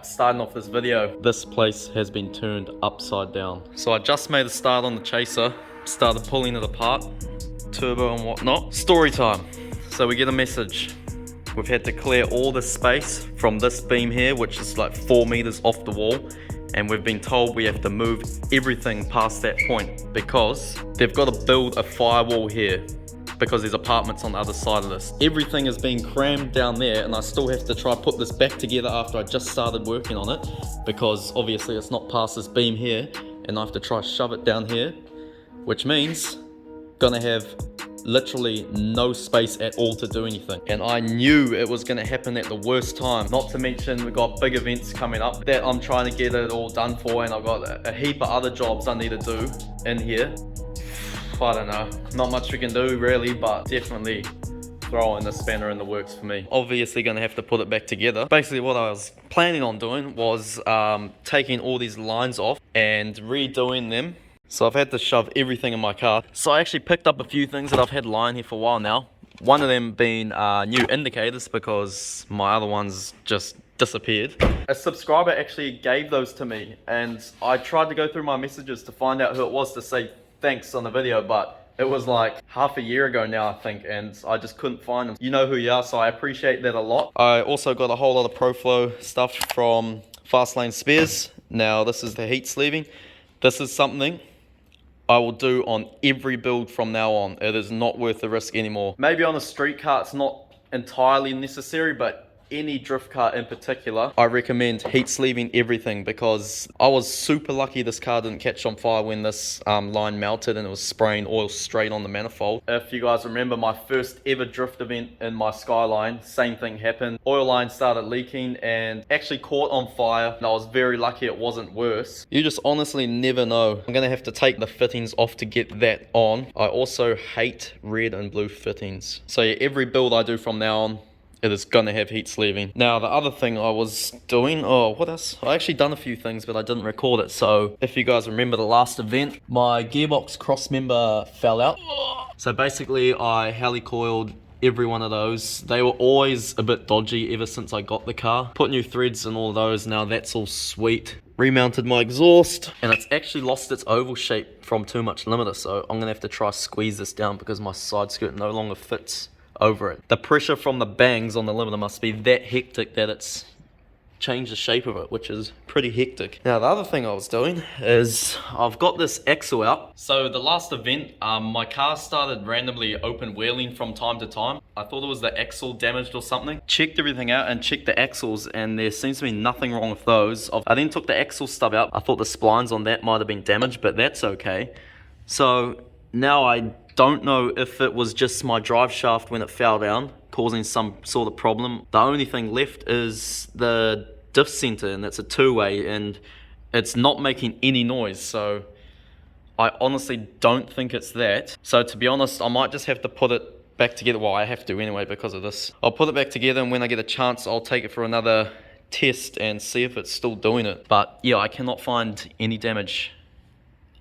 Starting off this video, this place has been turned upside down. So I just made a start on the chaser, started pulling it apart, turbo and whatnot. Story time. So we get a message. We've had to clear all the space from this beam here, which is like 4 meters off the wall. And we've been told we have to move everything past that point because they've got to build a firewall here because there's apartments on the other side of this. Everything is being crammed down there and I still have to try put this back together after I just started working on it because obviously it's not past this beam here and I have to try shove it down here, which means gonna have literally no space at all to do anything. And I knew it was gonna happen at the worst time. Not to mention we've got big events coming up that I'm trying to get it all done for, and I've got a heap of other jobs I need to do in here. I don't know, not much we can do really, but definitely throwing the spanner in the works for me. Obviously gonna have to put it back together. Basically what I was planning on doing was taking all these lines off and redoing them. So I've had to shove everything in my car. So I actually picked up a few things that I've had lying here for a while now. One of them being new indicators because my other ones just disappeared. A subscriber actually gave those to me and I tried to go through my messages to find out who it was to say thanks on the video, but it was like half a year ago now I think, and I just couldn't find them. You know who you are, so I appreciate that a lot. I also got a whole lot of ProFlow stuff from Fastlane Spares. Now this is the heat sleeving. This is something I will do on every build from now on. It is not worth the risk anymore. Maybe on a street car it's not entirely necessary, but any drift car in particular, I recommend heat sleeving everything because I was super lucky this car didn't catch on fire when this line melted and it was spraying oil straight on the manifold. If you guys remember my first ever drift event in my Skyline, same thing happened. Oil line started leaking and actually caught on fire, and I was very lucky it wasn't worse. You just honestly never know. I'm gonna have to take the fittings off to get that on. I also hate red and blue fittings. So yeah, every build I do from now on, it is gonna have heat sleeving. Now the other thing I was doing, what else? I actually done a few things but I didn't record it. So if you guys remember the last event, my gearbox cross member fell out. So basically I helicoiled every one of those. They were always a bit dodgy ever since I got the car. Put new threads in all of those, now that's all sweet. Remounted my exhaust and it's actually lost its oval shape from too much limiter, so I'm gonna have to try squeeze this down because my side skirt no longer fits over it. The pressure from the bangs on the limiter must be that hectic that it's changed the shape of it, which is pretty hectic. Now the other thing I was doing is I've got this axle out. So the last event, my car started randomly open wheeling from time to time. I thought it was the axle damaged or something. Checked everything out and checked the axles and there seems to be nothing wrong with those. I then took the axle stub out. I thought the splines on that might have been damaged, but that's okay. So now I don't know if it was just my drive shaft when it fell down causing some sort of problem. The only thing left is the diff center, and that's a two-way and it's not making any noise, so I honestly don't think it's that. So to be honest, I might just have to put it back together. Well, I have to anyway because of this. I'll put it back together and when I get a chance I'll take it for another test and see if it's still doing it. But yeah, I cannot find any damage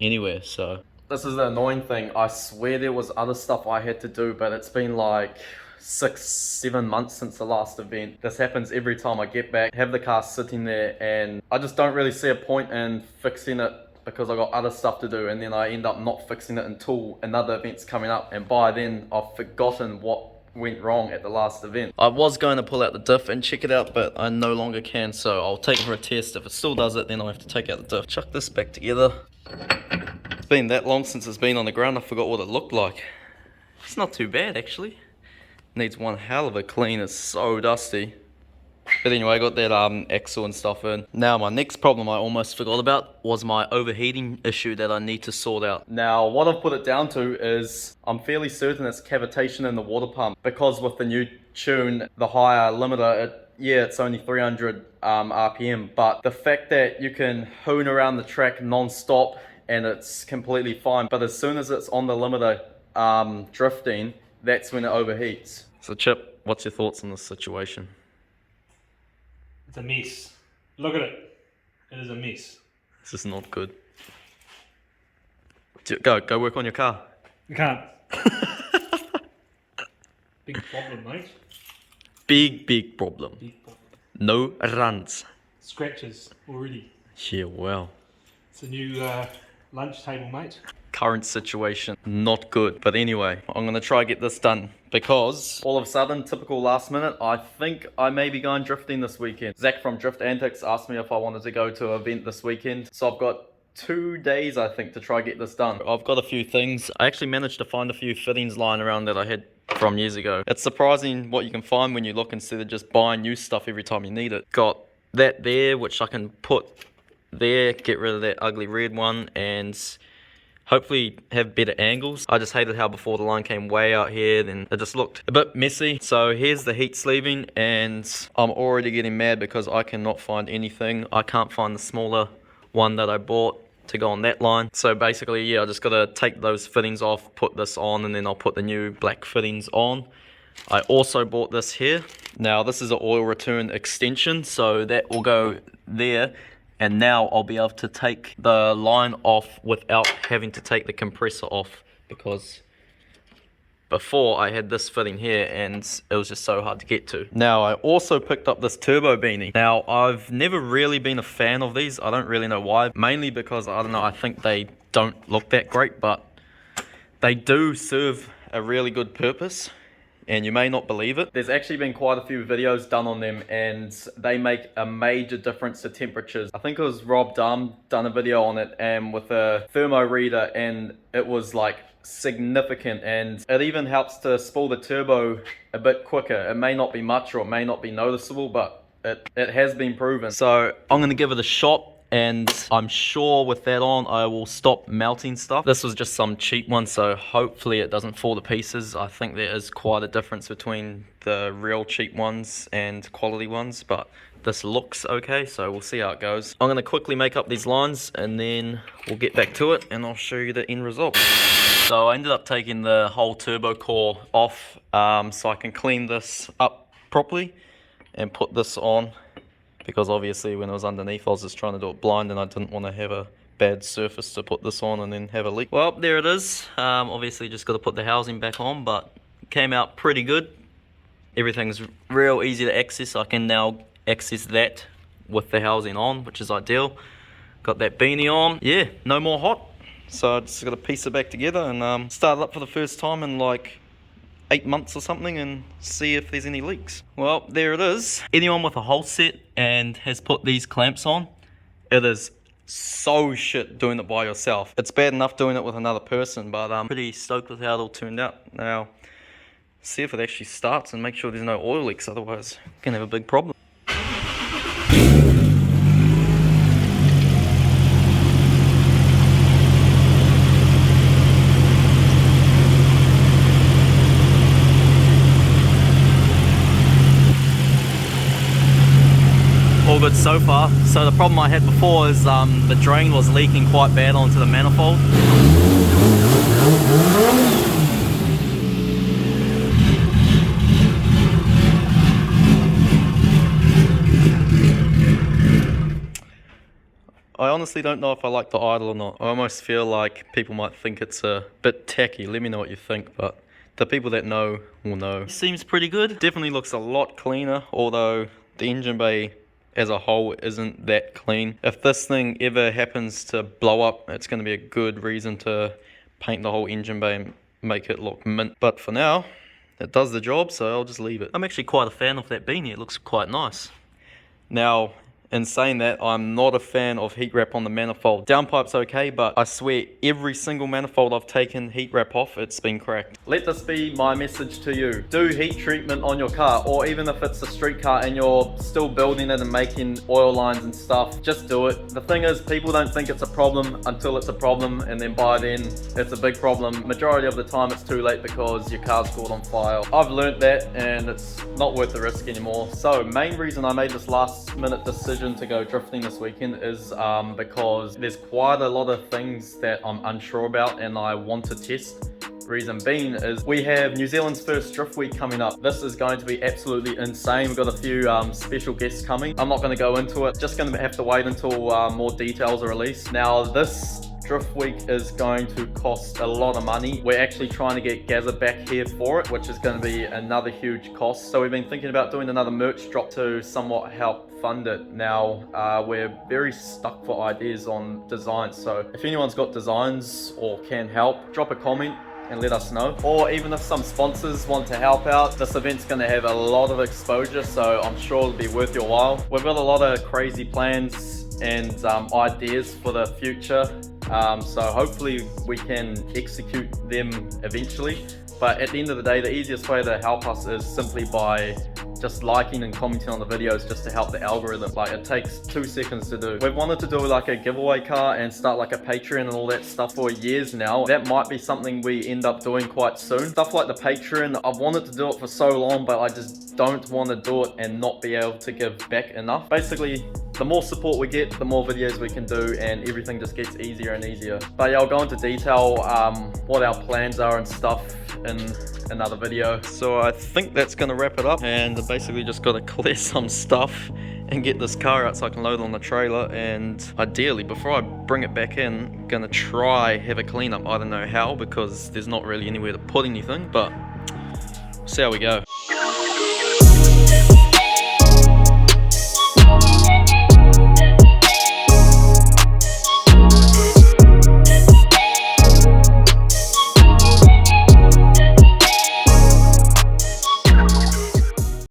anywhere, so this is the annoying thing. I swear there was other stuff I had to do, but it's been like 6-7 months since the last event. This happens every time I get back, have the car sitting there, and I just don't really see a point in fixing it because I got other stuff to do, and then I end up not fixing it until another event's coming up, and by then I've forgotten what went wrong at the last event. I was going to pull out the diff and check it out, but I no longer can, so I'll take it for a test. If it still does it, then I'll have to take out the diff. Chuck this back together. It's been that long since it's been on the ground, I forgot what it looked like. It's not too bad actually. Needs one hell of a clean, it's so dusty. But anyway, I got that axle and stuff in. Now my next problem I almost forgot about was my overheating issue that I need to sort out. Now what I've put it down to is I'm fairly certain it's cavitation in the water pump, because with the new tune, the higher limiter, it's only 300 RPM, but the fact that you can hoon around the track non-stop and it's completely fine, but as soon as it's on the limiter drifting, that's when it overheats. So Chip, what's your thoughts on this situation? It's a mess. Look at it. It is a mess. This is not good. Go work on your car. You can't. Big problem, mate. Big problem. Big problem. No runs. scratches already. Yeah, well. It's a new lunch table, mate. Current situation, not good. But anyway, I'm gonna try get this done because all of a sudden, typical last minute, I think I may be going drifting this weekend. Zach from Drift Antics asked me if I wanted to go to an event this weekend. So I've got 2 days, I think, to try get this done. I've got a few things. I actually managed to find a few fittings lying around that I had from years ago. It's surprising what you can find when you look instead of just buying new stuff every time you need it. Got that there, which I can put there, get rid of that ugly red one, and hopefully have better angles. I just hated how before the line came way out here, then it just looked a bit messy. So here's the heat sleeving, and I'm already getting mad because I cannot find anything. I can't find the smaller one that I bought to go on that line. So basically, yeah, I just gotta take those fittings off, put this on, and then I'll put the new black fittings on. I also bought this here. Now this is an oil return extension, so that will go there. And now I'll be able to take the line off without having to take the compressor off, because before I had this fitting here and it was just so hard to get to. Now I also picked up this turbo beanie. Now I've never really been a fan of these. I don't really know why. Mainly because, I don't know, I think they don't look that great, but they do serve a really good purpose. And you may not believe it. There's actually been quite a few videos done on them, and they make a major difference to temperatures. I think it was Rob done a video on it, and with a thermo reader, and it was like significant, and it even helps to spool the turbo a bit quicker. It may not be much, or it may not be noticeable, but it has been proven. So I'm gonna give it a shot, and I'm sure with that on I will stop melting stuff. This was just some cheap one, so hopefully it doesn't fall to pieces. I think there is quite a difference between the real cheap ones and quality ones, but this looks okay, so we'll see how it goes. I'm gonna quickly make up these lines and then we'll get back to it and I'll show you the end result. So I ended up taking the whole turbo core off so I can clean this up properly and put this on, because obviously when it was underneath I was just trying to do it blind and I didn't want to have a bad surface to put this on and then have a leak. Well, there it is. Obviously just got to put the housing back on, but it came out pretty good. Everything's real easy to access. I can now access that with the housing on, which is ideal. Got that beanie on. Yeah, no more hot. So I just got to piece it back together and start it up for the first time in like 8 months or something and see if there's any leaks. Well, there it is. Anyone with a whole set and has put these clamps on, it is so shit doing it by yourself. It's bad enough doing it with another person, but I'm pretty stoked with how it all turned out. Now, see if it actually starts and make sure there's no oil leaks, otherwise you can have a big problem. All good so far. So the problem I had before is the drain was leaking quite bad onto the manifold. I honestly don't know if I like the idle or not. I almost feel like people might think it's a bit tacky. Let me know what you think, but the people that know will know. Seems pretty good. Definitely looks a lot cleaner, although the engine bay as a whole isn't that clean. If this thing ever happens to blow up, it's going to be a good reason to paint the whole engine bay and make it look mint. But for now, it does the job, so I'll just leave it. I'm actually quite a fan of that beanie. It looks quite nice. Now, in saying that, I'm not a fan of heat wrap on the manifold. Downpipe's okay, but I swear every single manifold I've taken heat wrap off, it's been cracked. Let this be my message to you. Do heat treatment on your car, or even if it's a street car and you're still building it and making oil lines and stuff, just do it. The thing is, people don't think it's a problem until it's a problem, and then by then it's a big problem. Majority of the time it's too late because your car's caught on fire. I've learned that and it's not worth the risk anymore. So main reason I made this last minute decision to go drifting this weekend is because there's quite a lot of things that I'm unsure about and I want to test. Reason being is we have New Zealand's first drift week coming up. This is going to be absolutely insane. We've got a few special guests coming. I'm not going to go into it, just going to have to wait until more details are released. Now this Drift Week is going to cost a lot of money. We're actually trying to get Gazza back here for it, which is going to be another huge cost. So we've been thinking about doing another merch drop to somewhat help fund it. Now, we're very stuck for ideas on designs. So if anyone's got designs or can help, drop a comment and let us know. Or even if some sponsors want to help out, this event's going to have a lot of exposure, so I'm sure it'll be worth your while. We've got a lot of crazy plans and ideas for the future, so hopefully we can execute them eventually. But at the end of the day, the easiest way to help us is simply by just liking and commenting on the videos, just to help the algorithm. Like, it takes 2 seconds to do. We've wanted to do like a giveaway car and start like a Patreon and all that stuff for years now. That might be something we end up doing quite soon. Stuff like the Patreon, I've wanted to do it for so long, but I just don't want to do it and not be able to give back enough. Basically, the more support we get, the more videos we can do, and everything just gets easier and easier. But yeah, I'll go into detail what our plans are and stuff in another video. So I think that's gonna wrap it up, and basically just gotta clear some stuff and get this car out so I can load it on the trailer. And ideally, before I bring it back in, gonna try have a cleanup. I don't know how, because there's not really anywhere to put anything, but see how we go.